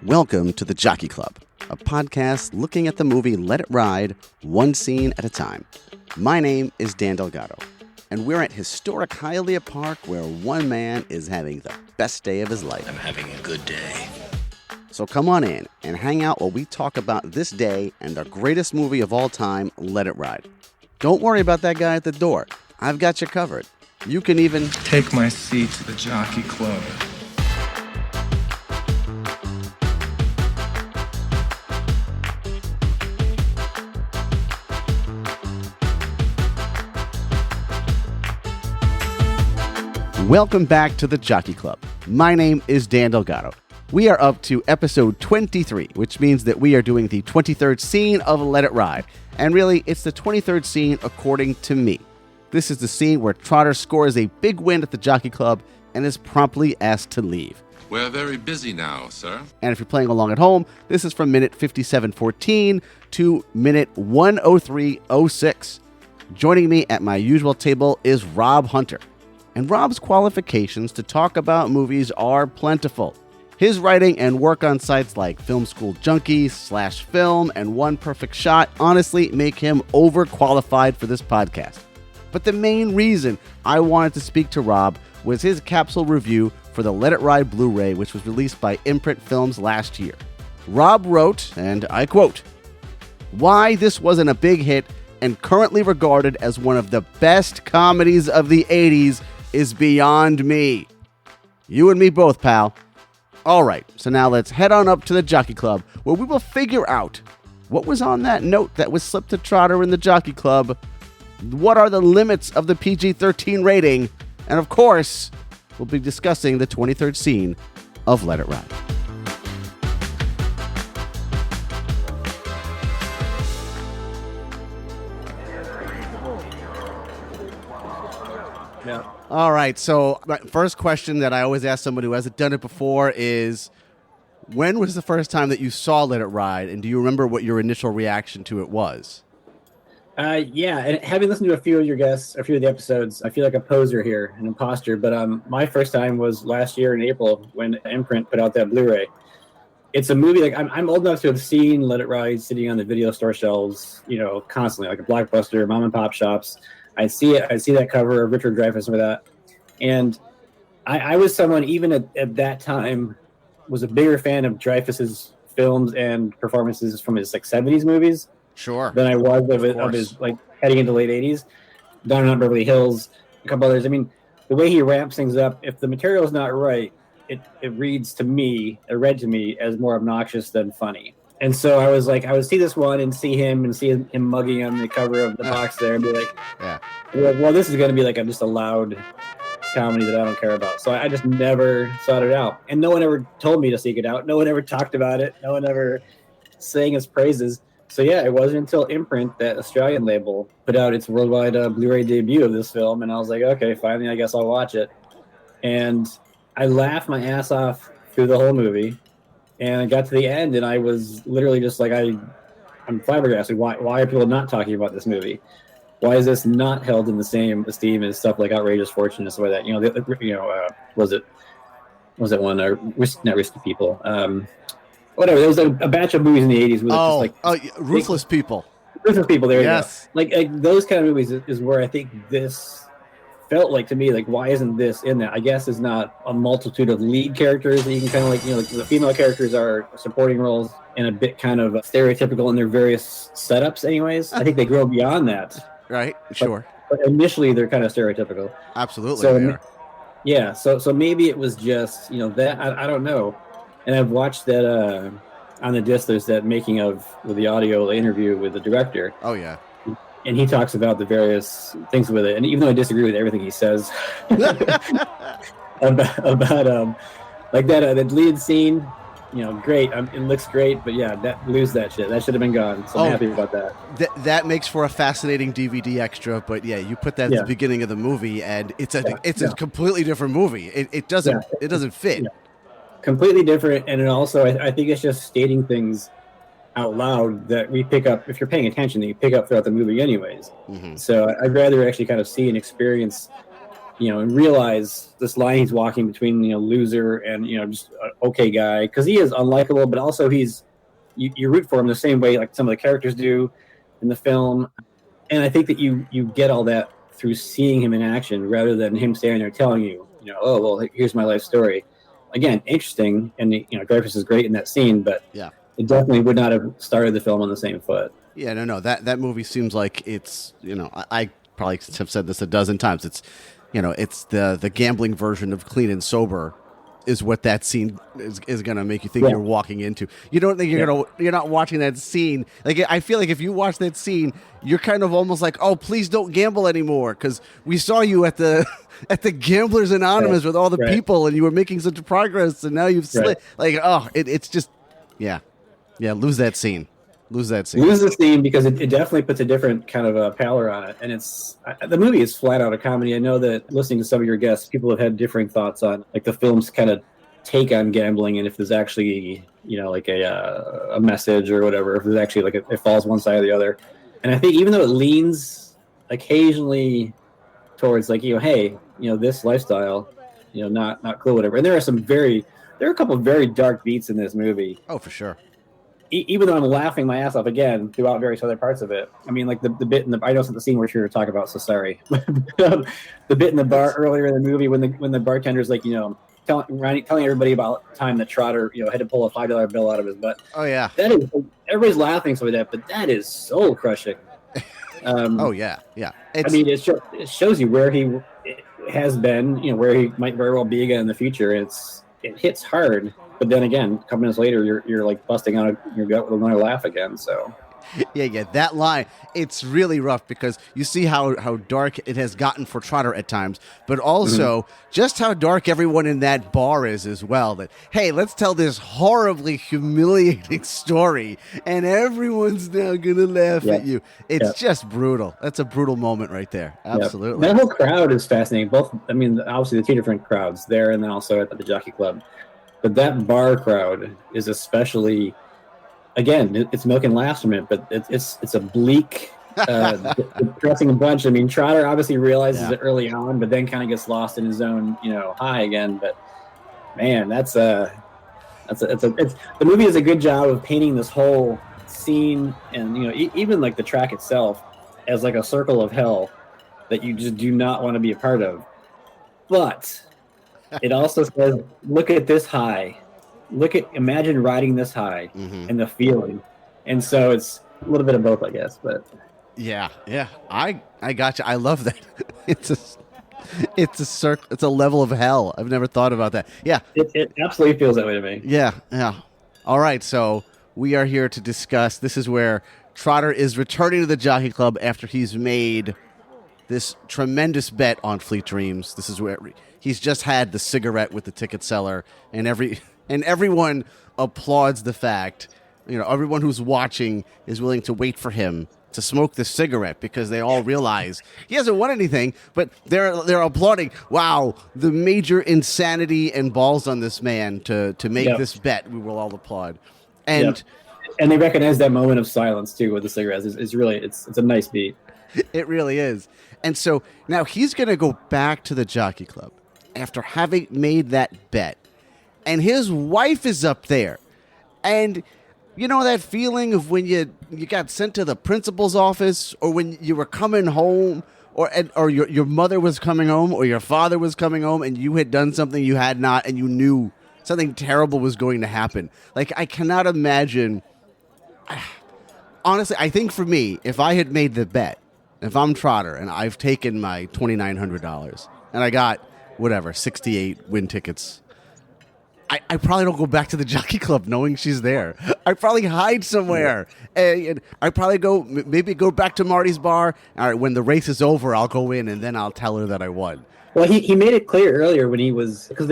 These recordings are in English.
Welcome to the Jockey Club, a podcast looking at the movie Let It Ride, one scene at a time. My name is Dan Delgado, and we're at historic Hialeah Park where one man is having the best day of his life. I'm having a good day. So come on in and hang out while we talk about this day and the greatest movie of all time, Let It Ride. Don't worry about that guy at the door. I've got you covered. You can even take my seat to the Jockey Club. Welcome back to the Jockey Club. My name is Dan Delgado. We are up to episode 23, which means that we are doing the 23rd scene of Let It Ride. And really, it's the 23rd scene according to me. This is the scene where Trotter scores a big win at the Jockey Club and is promptly asked to leave. We're very busy now, sir. And if you're playing along at home, this is from minute 57:14 to minute 103:06. Joining me at my usual table is Rob Hunter. And Rob's qualifications to talk about movies are plentiful. His writing and work on sites like Film School Junkie, /Film, and One Perfect Shot honestly make him overqualified for this podcast. But the main reason I wanted to speak to Rob was his capsule review for the Let It Ride Blu-ray, which was released by Imprint Films last year. Rob wrote, and I quote, "Why this wasn't a big hit and currently regarded as one of the best comedies of the 80s is beyond me." You and me both, pal. All right, so now let's head on up to the Jockey Club, where we will figure out what was on that note that was slipped to Trotter in the Jockey Club, what are the limits of the PG-13 rating, and of course, we'll be discussing the 23rd scene of Let It Ride. Yeah. All right, so my first question that I always ask someone who hasn't done it before is, when was the first time that you saw Let It Ride, and do you remember what your initial reaction to it was? Yeah, and having listened to a few of your guests, a few of the episodes, I feel like a poser here, an imposter, but my first time was last year in April when Imprint put out that Blu-ray. It's a movie, like, I'm old enough to have seen Let It Ride sitting on the video store shelves, constantly, like a Blockbuster, mom and pop shops. I see that cover of Richard Dreyfuss with that. And I was someone, even at that time, was a bigger fan of Dreyfuss's films and performances from his 70s movies. Sure. Than I was of his heading into late 80s. Down and Out Beverly Hills, a couple others. I mean, the way he ramps things up, if the material is not right, it read to me as more obnoxious than funny. And so I would see this one and see him mugging on the cover of the box there and be like, yeah, well, this is going to be just a loud comedy that I don't care about. So I just never sought it out. And no one ever told me to seek it out. No one ever talked about it. No one ever sang its praises. So yeah, it wasn't until Imprint, that Australian label, put out its worldwide Blu-ray debut of this film. And I was like, okay, finally, I guess I'll watch it. And I laughed my ass off through the whole movie. And I got to the end, and I was literally just like, I'm flabbergasted. Why are people not talking about this movie? Why is this not held in the same esteem as stuff like Outrageous Fortune and stuff like that? Was it one? Not Risky People. Whatever. There was a batch of movies in the 80s. Ruthless People. Ruthless People. There yes. You go. Like those kind of movies is where I think this felt like to me. Like, why isn't this in there? I guess it's not a multitude of lead characters that you can kind of the female characters are supporting roles and a bit kind of stereotypical in their various setups. Anyways, I think they grow beyond that. Right. Sure. But initially, they're kind of stereotypical. Absolutely. So, yeah. So maybe it was just that I don't know. And I've watched that on the disc. There's that making of with the audio interview with the director. Oh yeah. And he talks about the various things with it. And even though I disagree with everything he says about that lead scene, great. It looks great, but yeah, lose that shit. That should have been gone. So I'm happy about that. That makes for a fascinating DVD extra. But yeah, you put that at the beginning of the movie, and it's a completely different movie. It doesn't fit. Yeah. Completely different, and it also I think it's just stating things out loud that we pick up if you're paying attention, that you pick up throughout the movie anyways. Mm-hmm. So I'd rather actually kind of see and experience and realize this line he's walking between, loser and, just an okay guy, because he is unlikable, but also you root for him the same way like some of the characters do in the film. And I think that you get all that through seeing him in action rather than him standing there telling you, oh, well, here's my life story. Again, interesting. And, Dreyfuss is great in that scene, but Yeah. it definitely would not have started the film on the same foot. Yeah, no. That movie seems like it's, I probably have said this a dozen times. It's, it's the gambling version of Clean and Sober is what that scene is going to make you think you're walking into. You don't think you're not watching that scene. Like, I feel like if you watch that scene, you're kind of almost like, oh, please don't gamble anymore, because we saw you at the at the Gamblers Anonymous with all the people, and you were making such progress, and now you've slid. Like, oh, it's just, lose that scene. Lose the scene, because it definitely puts a different kind of a pallor on it. And the movie is flat out a comedy. I know that listening to some of your guests, people have had differing thoughts on like the film's kind of take on gambling, and if there's actually, like a message or whatever, if there's actually like it falls one side or the other. And I think even though it leans occasionally towards like, hey, this lifestyle, not cool, whatever. And there are a couple of very dark beats in this movie. Oh, for sure. Even though I'm laughing my ass off again throughout various other parts of it. I mean, like the bit I know it's not the scene we're here to talk about, so sorry. The bit in the bar earlier in the movie when the bartender's like, telling everybody about the time that Trotter, had to pull a $5 bill out of his butt. Oh yeah, that is, everybody's laughing so that, but that is soul crushing. Oh yeah. It shows you where he has been, where he might very well be again in the future. It hits hard. But then again, a couple minutes later, you're like busting out of your gut with another laugh again. So, yeah, that line, it's really rough because you see how dark it has gotten for Trotter at times, but also just how dark everyone in that bar is as well. That, hey, let's tell this horribly humiliating story, and everyone's now gonna laugh at you. It's just brutal. That's a brutal moment right there. Absolutely. That whole crowd is fascinating. Obviously the two different crowds there, and then also at the Jockey Club. But that bar crowd is especially, again, it's milk and laughs from it, but it's a bleak, depressing bunch. I mean, Trotter obviously realizes it early on, but then kind of gets lost in his own, high again. But man, the movie does a good job of painting this whole scene, and even like the track itself as like a circle of hell that you just do not want to be a part of. But it also says, look at this high. Imagine riding this high and the feeling. And so it's a little bit of both, I guess. But yeah. I got you. I love that. It's a circle. It's a level of hell. I've never thought about that. Yeah. It absolutely feels that way to me. Yeah. All right. So we are here to discuss. This is where Trotter is returning to the Jockey Club after he's made this tremendous bet on Fleet Dreams. This is where he's just had the cigarette with the ticket seller, and everyone applauds the fact, everyone who's watching is willing to wait for him to smoke the cigarette because they all realize he hasn't won anything, but they're applauding. Wow, the major insanity and balls on this man to make this bet. We will all applaud. And they recognize that moment of silence too with the cigarettes. It's really it's a nice beat. It really is. And so now he's going to go back to the Jockey Club after having made that bet. And his wife is up there. And you know that feeling of when you got sent to the principal's office, or when you were coming home, or your mother was coming home, or your father was coming home, and you had done something you had not, and you knew something terrible was going to happen. Like, I cannot imagine. Honestly, I think for me, if I had made the bet, if I'm Trotter and I've taken my $2,900 and I got, 68 win tickets, I probably don't go back to the Jockey Club knowing she's there. I probably hide somewhere. And I probably go back to Marty's bar. All right, when the race is over, I'll go in and then I'll tell her that I won. Well, he made it clear earlier when he was, because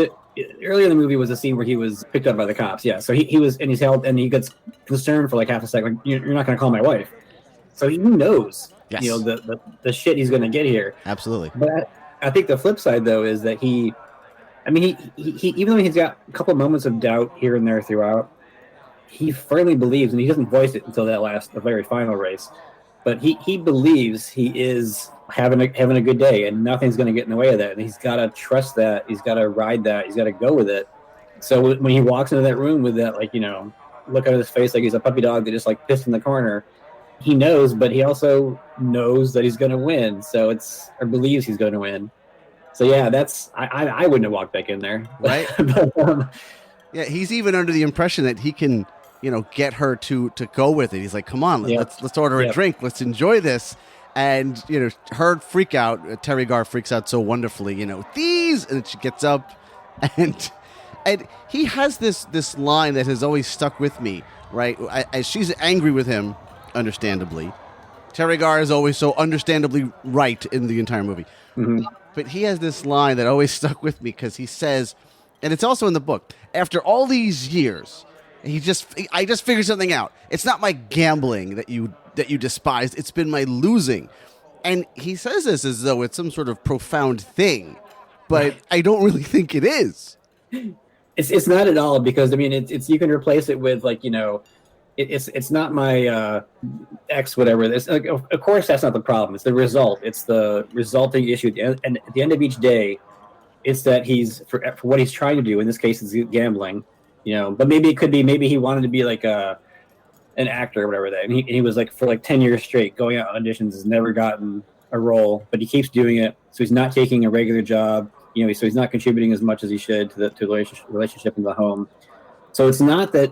earlier in the movie was a scene where he was picked up by the cops. Yeah, so he was, and he's held, and he gets concerned for like half a second. Like, you're not going to call my wife. So he knows, the shit he's going to get here. Absolutely. But I think the flip side though is that he even though he's got a couple of moments of doubt here and there throughout, he firmly believes, and he doesn't voice it until the very final race, but he believes he is having a good day, and nothing's going to get in the way of that. And he's got to trust that. He's got to ride that. He's got to go with it. So when he walks into that room with that, like, look at his face like he's a puppy dog that just like pissed in the corner, he knows, but he also knows that he's going to win. So or believes he's going to win. So yeah, I wouldn't have walked back in there, right? But, yeah, he's even under the impression that he can, get her to go with it. He's like, come on, let's order a drink, let's enjoy this. And her freak out. Terry Garr freaks out so wonderfully. These, and she gets up, and he has this line that has always stuck with me. Right, as she's angry with him, understandably. Terry Garr is always so understandably right in the entire movie. Mm-hmm. But he has this line that always stuck with me because he says, and it's also in the book, after all these years, I just figured something out. It's not my gambling that you despised. It's been my losing. And he says this as though it's some sort of profound thing, but I don't really think it is. It's not at all, because it's you can replace it with like, it's not my X whatever. Of course that's not the problem. It's the result. It's the resulting issue. And at the end of each day, it's that he's for what he's trying to do. In this case, it's gambling. But maybe it could be he wanted to be like an actor or whatever that. And he was like for like 10 years straight going out auditions, has never gotten a role, but he keeps doing it. So he's not taking a regular job. So he's not contributing as much as he should to the relationship in the home. So it's not that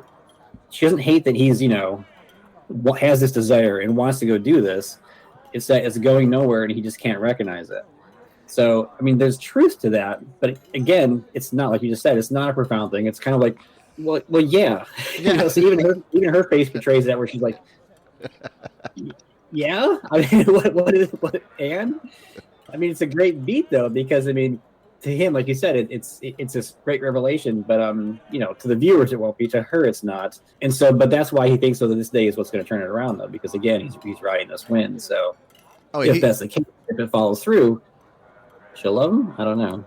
she doesn't hate that he's, has this desire and wants to go do this. It's that it's going nowhere and he just can't recognize it. So, there's truth to that. But again, it's not like you just said, it's not a profound thing. It's kind of like, well, yeah. So even her face betrays that, where she's like, yeah? What, and? It's a great beat, though, because, to him, like you said, it's this great revelation, but to the viewers it won't be. To her, it's not. And so, but that's why he thinks so that this day is what's going to turn it around, though, because again, he's riding this wind. So, if that's the case, if it follows through, she'll love him. I don't know.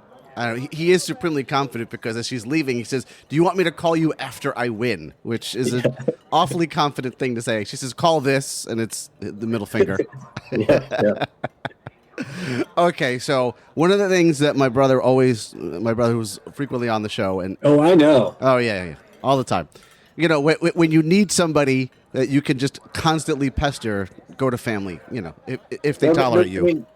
He is supremely confident because as she's leaving, he says, "Do you want me to call you after I win?" Which is an awfully confident thing to say. She says, "Call this," and it's the middle finger. Yeah. Okay, so one of the things that my brother who's frequently on the show, and I know. Oh yeah, all the time. When you need somebody that you can just constantly pester, go to family. If they tolerate you.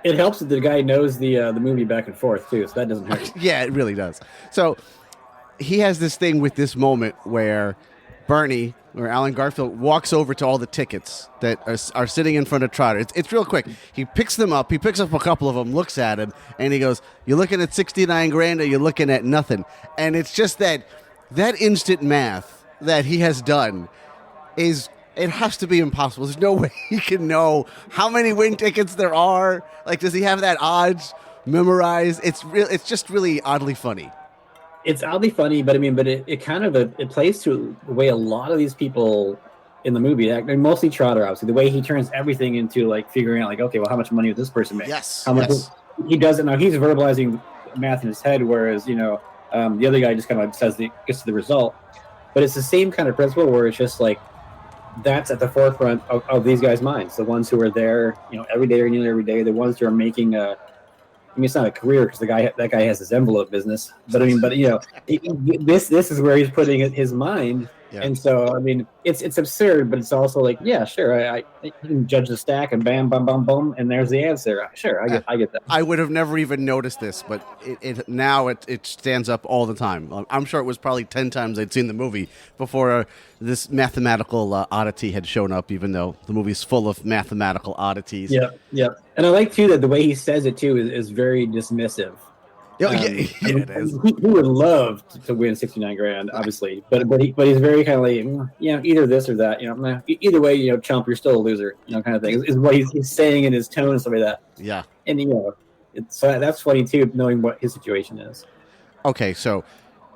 It helps that the guy knows the movie back and forth too, so that doesn't hurt. Yeah, it really does. So he has this thing with this moment where Bernie, or Alan Garfield, walks over to all the tickets that are sitting in front of Trotter. It's real quick. He picks them up. He picks up a couple of them, looks at him, and he goes, "You're looking at 69 grand, or you're looking at nothing." And it's just that instant math that he has done it has to be impossible. There's no way he can know how many win tickets there are. Like, does he have that odds memorized? It's just really oddly funny. It's oddly funny, but it kind of it plays to the way a lot of these people in the movie act. Mostly Trotter, obviously. The way he turns everything into like figuring out, like, okay, well, how much money would this person make? Yes. How much he does it now? He's verbalizing math in his head, whereas the other guy just kind of gets to the result. But it's the same kind of principle where it's just like that's at the forefront of these guys' minds. The ones who are there, every day or nearly every day. The ones who are making it's not a career because that guy has his envelope business. But this is where he's putting his mind. Yeah. And so it's absurd, but it's also like, yeah, sure, I can judge the stack and bam, bam, bam, boom, and there's the answer. Sure, I get that. I would have never even noticed this, but now it stands up all the time. I'm sure it was probably 10 times I'd seen the movie before this mathematical oddity had shown up, even though the movie's full of mathematical oddities. Yeah. And I like too that the way he says it too is very dismissive. It is. He would love to win 69 grand, obviously, but he's very kind of like, either this or that, either way, chump, you're still a loser, kind of thing is what he's saying in his tone and stuff like that. Yeah. And that's funny too, knowing what his situation is. Okay, so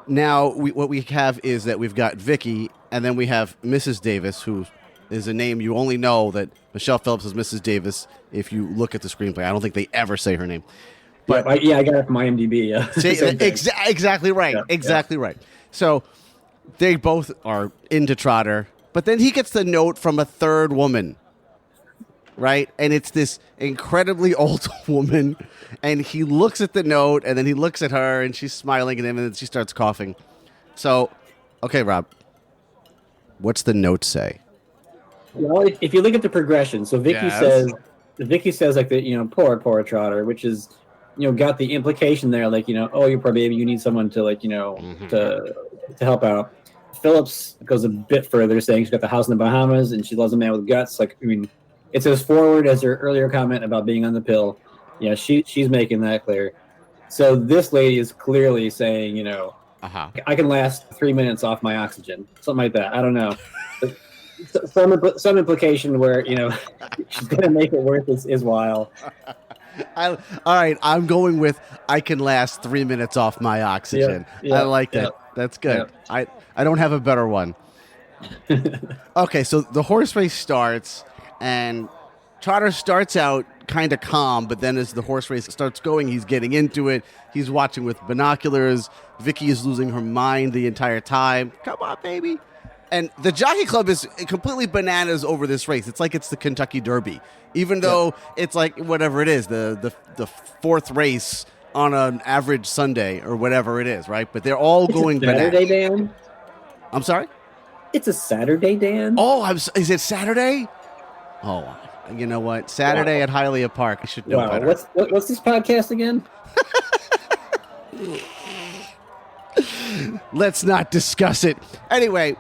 now what we have is that we've got Vicky, and then we have Mrs. Davis, who is a name you only know that Michelle Phillips is Mrs. Davis if you look at the screenplay. I don't think they ever say her name. But I got it from IMDb. Yeah, exactly right. Yeah, exactly right. So they both are into Trotter, but then he gets the note from a third woman. right? And it's this incredibly old woman, and he looks at the note, and then he looks at her, and she's smiling at him, and then she starts coughing. So, okay, Rob, what's the note say? Well, if you look at the progression, so Vicky says like poor Trotter, which is, got the implication there, like, oh, you're poor baby, you need someone to like, to help out. Phillips goes a bit further, saying she's got the house in the Bahamas and she loves a man with guts. Like, I mean, it's as forward as her earlier comment about being on the pill. Yeah, she's making that clear. So this lady is clearly saying, I can last 3 minutes off my oxygen, something like that. I don't know. Some implication where she's gonna make it worth his while. All right, I'm going with I can last 3 minutes off my oxygen. I like that. That's good. I don't have a better one. Okay, so the horse race starts, and Trotter starts out kind of calm, but then as the horse race starts going, he's getting into it. He's watching with binoculars. Vicky is losing her mind the entire time. Come on, baby. And the Jockey Club is completely bananas over this race. It's like it's the Kentucky Derby, even though it's like whatever it is, the fourth race on an average Sunday or whatever it is, right? But they're all going bananas. Saturday, Dan? I'm sorry? It's a Saturday, Dan? Oh, is it Saturday? Oh, you know what? Saturday at Hialeah Park. I should know better. What's this podcast again? Let's not discuss it. Anyway,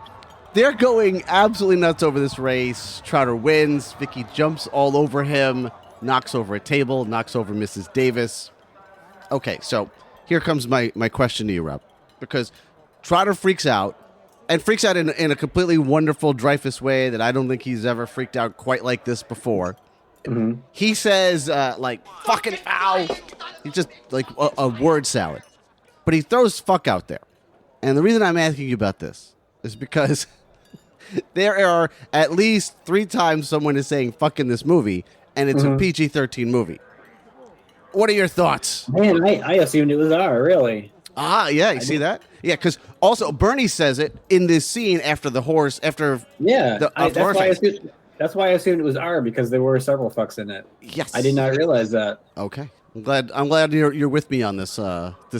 they're going absolutely nuts over this race. Trotter wins. Vicky jumps all over him, knocks over a table, knocks over Mrs. Davis. Okay, so here comes my question to you, Rob. Because Trotter freaks out, and freaks out in a completely wonderful Dreyfus way that I don't think he's ever freaked out quite like this before. Mm-hmm. He says, fucking foul. He's just like a word salad. But he throws fuck out there. And the reason I'm asking you about this is because there are at least 3 times someone is saying fuck in this movie, and it's a PG-13 movie. What are your thoughts? Man, I assumed it was R, really. Ah, yeah, you see that? Yeah, because also Bernie says it in this scene after the horse, that's why I assumed it was R, because there were several fucks in it. Yes. I did not realize that. Okay. I'm glad you're with me on this.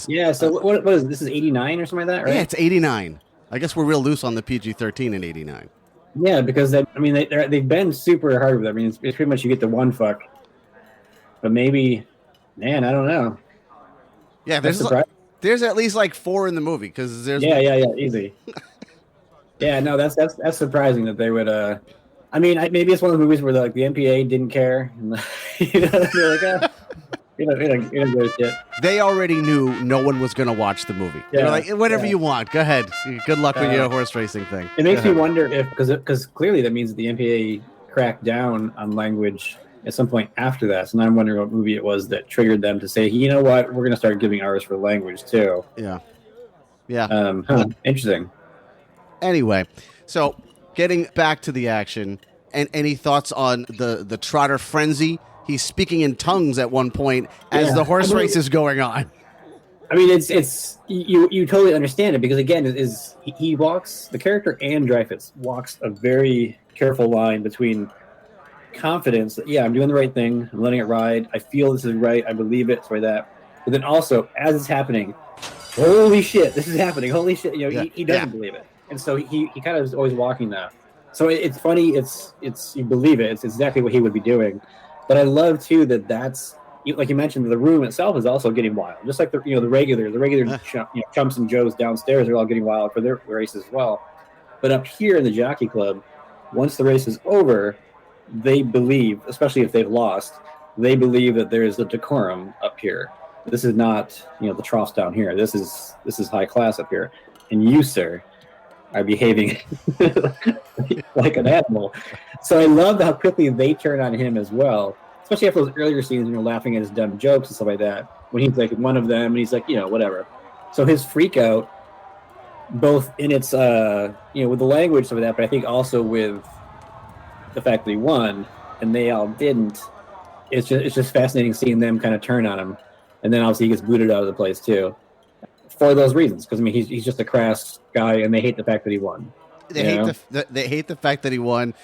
Yeah, so what is this? Is 89 or something like that, right? Yeah, it's 89. I guess we're real loose on the PG-13 in 89. Yeah, because they've been super hard with it. I mean, it's pretty much you get the one fuck. But maybe, man, I don't know. Yeah, there's at least like 4 in the movie because there's easy. Yeah, no, that's surprising that they would. I mean, maybe it's one of the movies where the MPA didn't care. They're like, shit. They already knew no one was going to watch the movie. They're like, whatever you want, go ahead. Good luck with your horse racing thing. It makes me wonder if because clearly that means that the MPA cracked down on language at some point after that. So now I'm wondering what movie it was that triggered them to say, you know what, we're going to start giving R's for language too. Yeah. Interesting. Anyway, so getting back to the action, and any thoughts on the Trotter frenzy? He's speaking in tongues at one point as the horse race is going on. I mean, it's you totally understand it because again, he walks, the character and Dreyfus walks a very careful line between confidence that I'm doing the right thing, I'm letting it ride, I feel this is right, I believe it, so like that. But then also, as it's happening, holy shit, this is happening, holy shit, he doesn't believe it, and so he kind of is always walking that. So it's funny, it's you believe it, it's exactly what he would be doing. But I love too that's like you mentioned, the room itself is also getting wild, just like the regular chumps and Joes downstairs are all getting wild for their races as well. But up here in the Jockey Club, once the race is over, they believe, especially if they've lost, they believe that there is a decorum up here. This is not the troughs down here. This is high class up here, and you, sir, are behaving like an animal. So I love how quickly they turn on him as well, especially after those earlier scenes when you're laughing at his dumb jokes and stuff like that. When he's like one of them, and he's like, whatever. So his freak out, both in its, with the language stuff like that, but I think also with the fact that he won and they all didn't. It's just fascinating seeing them kind of turn on him, and then obviously he gets booted out of the place too. For those reasons, because I mean he's just a crass guy, and they hate the fact that he won. They hate the fact that he won.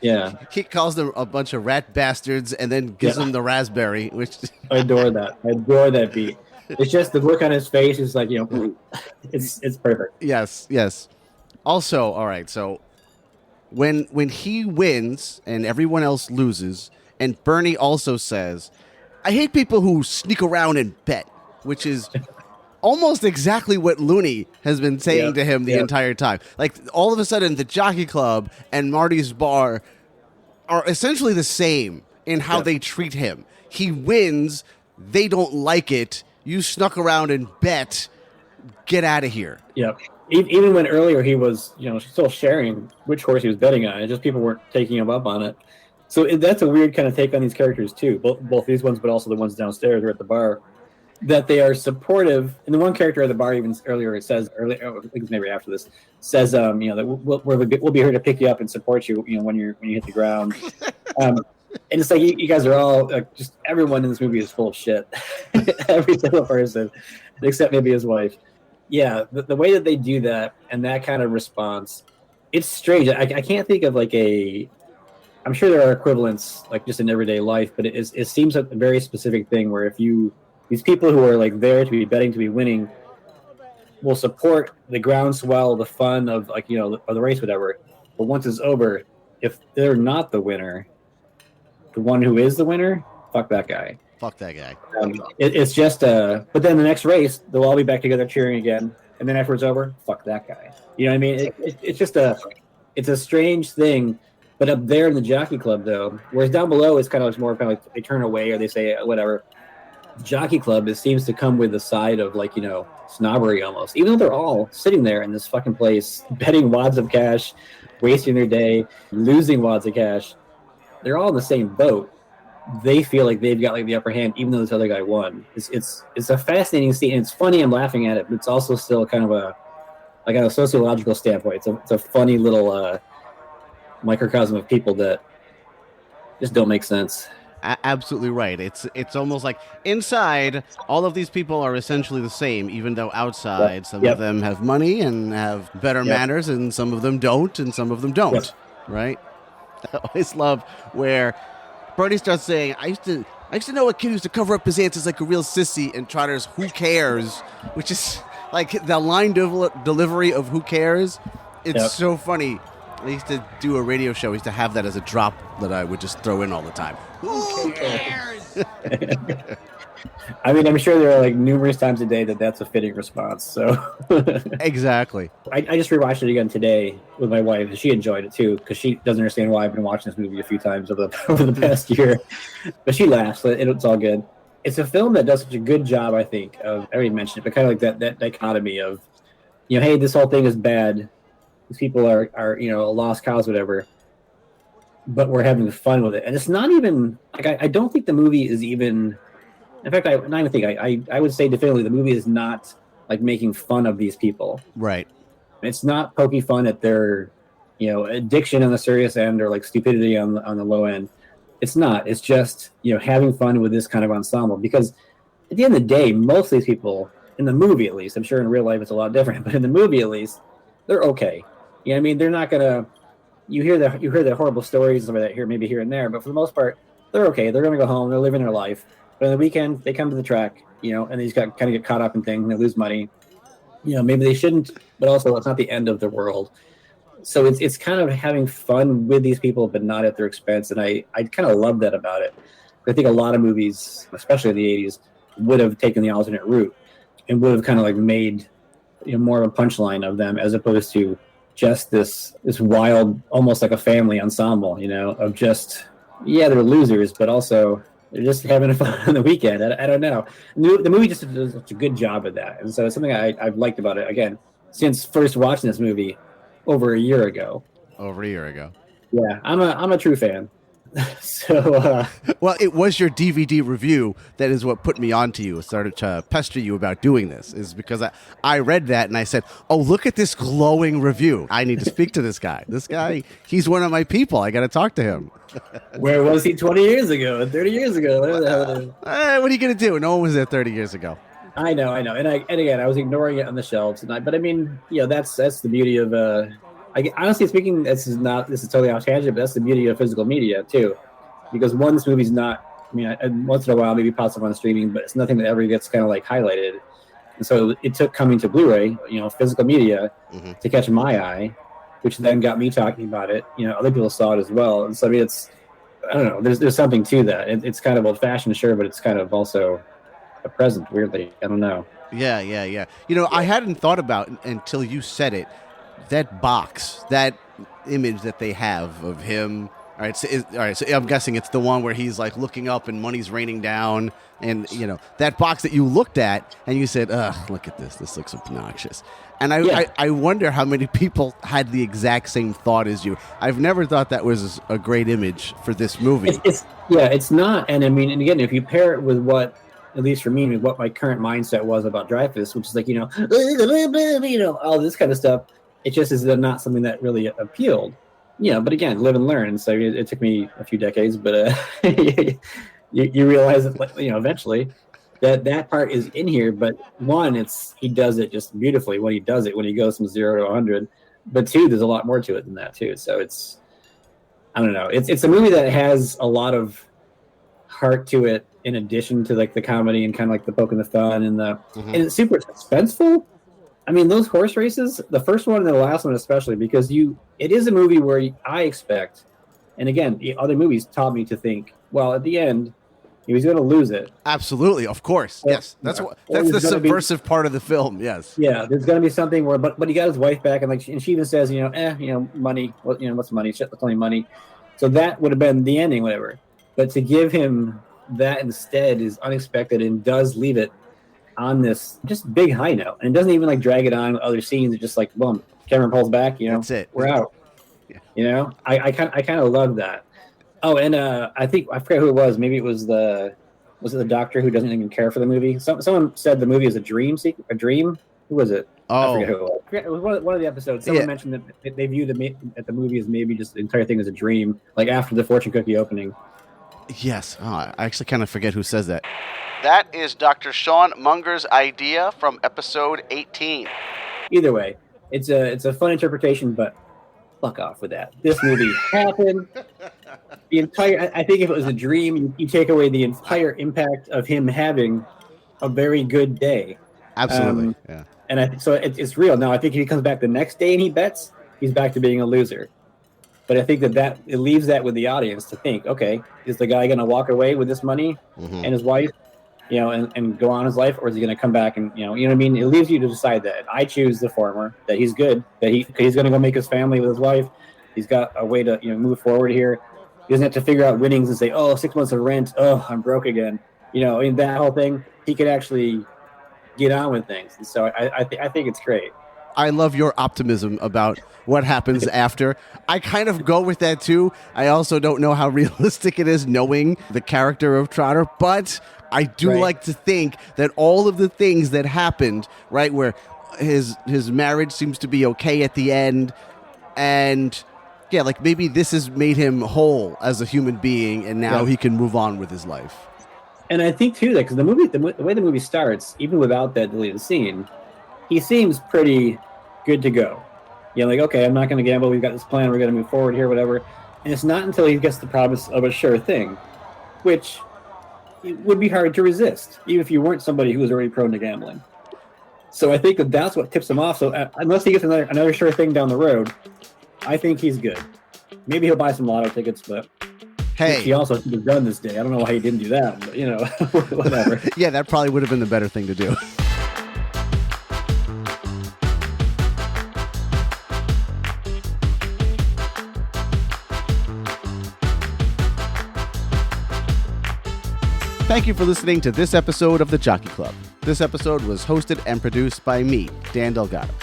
Yeah. He calls them a bunch of rat bastards and then gives them the raspberry, which I adore that. I adore that beat. It's just the look on his face is like, it's perfect. yes. Also, all right, so when he wins and everyone else loses, and Bernie also says, I hate people who sneak around and bet, which is almost exactly what Looney has been saying to him the entire time. Like, all of a sudden, the Jockey Club and Marty's bar are essentially the same in how they treat him. He wins, they don't like it, you snuck around and bet, get out of here. Yeah. Even when earlier he was, still sharing which horse he was betting on, just people weren't taking him up on it. So that's a weird kind of take on these characters too, both these ones, but also the ones downstairs or at the bar, that they are supportive. And the one character at the bar even earlier, I think it's maybe after this, says, that we'll be here to pick you up and support you, when you hit the ground. And it's like you guys are all just everyone in this movie is full of shit, every single person, except maybe his wife. Yeah, the way that they do that and that kind of response, it's strange. I can't think of I'm sure there are equivalents like just in everyday life, but it seems a very specific thing where these people who are like there to be betting, to be winning, will support the groundswell, the fun of of the race, whatever. But once it's over, if they're not the winner, the one who is the winner, fuck that guy. Fuck that guy. It's just but then the next race, they'll all be back together cheering again. And then after it's over, fuck that guy. You know what I mean? It's just it's a strange thing. But up there in the Jockey Club, though, whereas down below, it's kind of like they turn away or they say whatever. The Jockey Club, it seems to come with the side of snobbery almost. Even though they're all sitting there in this fucking place, betting wads of cash, wasting their day, losing wads of cash, they're all in the same boat. They feel like they've got the upper hand, even though this other guy won. It's a fascinating scene. And it's funny. I'm laughing at it, but it's also still kind of on a sociological standpoint. It's a funny little microcosm of people that just don't make sense. Absolutely right. It's almost like inside, all of these people are essentially the same, even though outside, some of them have money and have better manners, and some of them don't, and some of them don't. Right? I always love where Bernie starts saying, I used to know a kid who used to cover up his answers like a real sissy, and Trotter's "Who cares?" which is like the line delivery of "Who cares?" It's so funny. I used to do a radio show. I used to have that as a drop that I would just throw in all the time. Who cares? I mean, I'm sure there are numerous times a day that's a fitting response. So exactly. I just rewatched it again today with my wife, and she enjoyed it too because she doesn't understand why I've been watching this movie a few times over the past year. But she laughs. It's all good. It's a film that does such a good job, I think, of, I already mentioned it, but kind of like that dichotomy of, hey, this whole thing is bad. These people are a lost cause, whatever. But we're having fun with it, and it's not even I don't think the movie is even. In fact, I would say definitively the movie is not making fun of these people. Right. It's not poking fun at their, addiction on the serious end or stupidity on the low end. It's not. It's just having fun with this kind of ensemble, because at the end of the day, most of these people in the movie, at least, I'm sure in real life it's a lot different, but in the movie at least, they're okay. You know what I mean? They're not gonna. You hear the horrible stories of that here and there, but for the most part, they're okay. They're gonna go home. They're living their life. But on the weekend, they come to the track, and they just kind of get caught up in things and they lose money. Maybe they shouldn't, but also it's not the end of the world. So it's kind of having fun with these people, but not at their expense. And I kind of love that about it. I think a lot of movies, especially in the 80s, would have taken the alternate route and would have kind of made more of a punchline of them, as opposed to just this wild, almost like a family ensemble, of just, they're losers, but also they're just having fun on the weekend. I don't know. The movie just does such a good job of that. And so it's something I've liked about it, again, since first watching this movie over a year ago. Yeah, I'm a true fan. So, well, it was your DVD review that is what put me onto you. I started to pester you about doing this, is because I read that and I said, oh, look at this glowing review. I need to speak to this guy. This guy, he's one of my people. I got to talk to him. Where was he 20 years ago, 30 years ago? Whatever the hell it is. What are you going to do? No one was there 30 years ago. I know. And again, I was ignoring it on the shelves. But I mean, that's the beauty of Honestly speaking, this is totally off tangent, but that's the beauty of physical media too, because one, this movie's not. I mean, once in a while, maybe pops up on streaming, but it's nothing that ever gets kind of like highlighted. And so it took coming to Blu-ray, physical media, to catch my eye, which then got me talking about it. Other people saw it as well, and so I mean, I don't know. There's something to that. It's kind of old-fashioned, sure, but it's kind of also a present. Weirdly, I don't know. Yeah. I hadn't thought about until you said it. That box, that image that they have of him. All right, so I'm guessing it's the one where he's like looking up and money's raining down, and that box that you looked at and you said, "Ugh, look at this. This looks obnoxious." And I wonder how many people had the exact same thought as you. I've never thought that was a great image for this movie. It's not. And I mean, and again, if you pair it with what, at least for me, with what my current mindset was about Dreyfus, which is like all this kind of stuff, it just is not something that really appealed. But again, live and learn. And so it took me a few decades, but you realize that, eventually that part is in here. But one, he does it just beautifully when he does it, when he goes from 0 to 100. But two, there's a lot more to it than that too. So I don't know. It's a movie that has a lot of heart to it, in addition to like the comedy and kind of like the poke and the fun and and it's super suspenseful. I mean, those horse races, the first one and the last one especially, because it is a movie where I expect, and again, other movies taught me to think, well, at the end, he was going to lose it. Absolutely, of course, yes. That's the subversive part of the film. Yes. Yeah, there's going to be something where, but he got his wife back, and she even says, money. What's money? Shit, that's only money. So that would have been the ending, whatever. But to give him that instead is unexpected and does leave it on this just big high note, and it doesn't even like drag it on with other scenes. It's just like boom, camera pulls back. That's it. We're out. Yeah. I kind of love that. Oh, and I forget who it was. Maybe it was it the doctor who doesn't even care for the movie. Someone said the movie is a dream. A dream. Who was it? Oh, I forget who it was. It was one of the episodes. Someone mentioned that they view the movie as maybe just the entire thing as a dream, like after the fortune cookie opening. Yes. Oh, I actually kind of forget who says that. That is Dr. Sean Munger's idea from episode 18. Either way, it's a fun interpretation, but fuck off with that. This movie happened. I think if it was a dream, you take away the entire impact of him having a very good day. Absolutely. Yeah. And so it's real. Now, I think if he comes back the next day and he bets, he's back to being a loser. But I think that it leaves that with the audience to think, okay, is the guy going to walk away with this money and his wife, and go on his life, or is he going to come back and, you know what I mean? It leaves you to decide that. I choose the former, that he's good, that he's going to go make his family with his wife. He's got a way to, move forward here. He doesn't have to figure out winnings and say, 6 months of rent. Oh, I'm broke again. That whole thing, he could actually get on with things. And so I think it's great. I love your optimism about what happens after. I kind of go with that too. I also don't know how realistic it is knowing the character of Trotter, but I do like to think that all of the things that happened, right, where his marriage seems to be okay at the end, and yeah, like maybe this has made him whole as a human being, and now he can move on with his life. And I think too that because the way the movie starts, even without that deleted scene, he seems pretty good to go. Like, okay, I'm not going to gamble. We've got this plan. We're going to move forward here, whatever. And it's not until he gets the promise of a sure thing, which it would be hard to resist, even if you weren't somebody who was already prone to gambling. So I think that's what tips him off. So unless he gets another sure thing down the road, I think he's good. Maybe he'll buy some lotto tickets, but hey, he also should have done this day. I don't know why he didn't do that, but whatever. Yeah, that probably would have been the better thing to do. Thank you for listening to this episode of the Jockey Club. This episode was hosted and produced by me, Dan Delgado.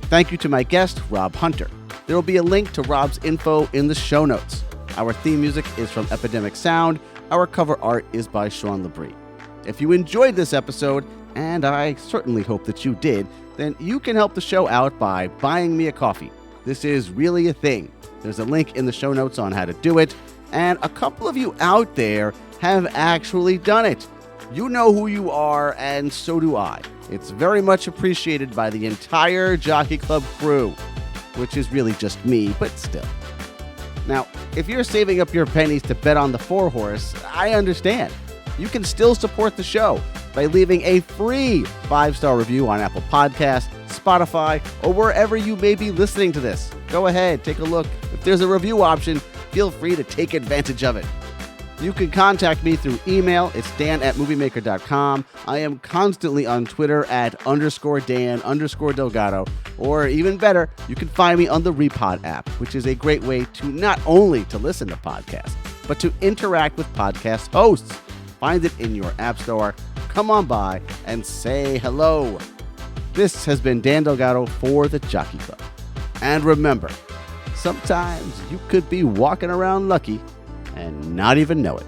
Thank you to my guest, Rob Hunter. There will be a link to Rob's info in the show notes. Our theme music is from Epidemic Sound. Our cover art is by Sean Labrie. If you enjoyed this episode, and I certainly hope that you did, then you can help the show out by buying me a coffee. This is really a thing. There's a link in the show notes on how to do it, and a couple of you out there have actually done it. You know who you are, and so do I. It's very much appreciated by the entire Jockey Club crew. which is really just me, but still. Now, if you're saving up your pennies to bet on the 4-horse, I understand. You can still support the show by leaving a free 5-star review on Apple Podcasts, Spotify, or wherever you may be listening to this. Go ahead, take a look. If there's a review option, feel free to take advantage of it. You can contact me through email. It's dan@moviemaker.com. I am constantly on Twitter at _Dan_Delgado. Or even better, you can find me on the Repod app, which is a great way to not only to listen to podcasts, but to interact with podcast hosts. Find it in your app store. Come on by and say hello. This has been Dan Delgado for the Jockey Club. And remember, sometimes you could be walking around lucky and not even know it.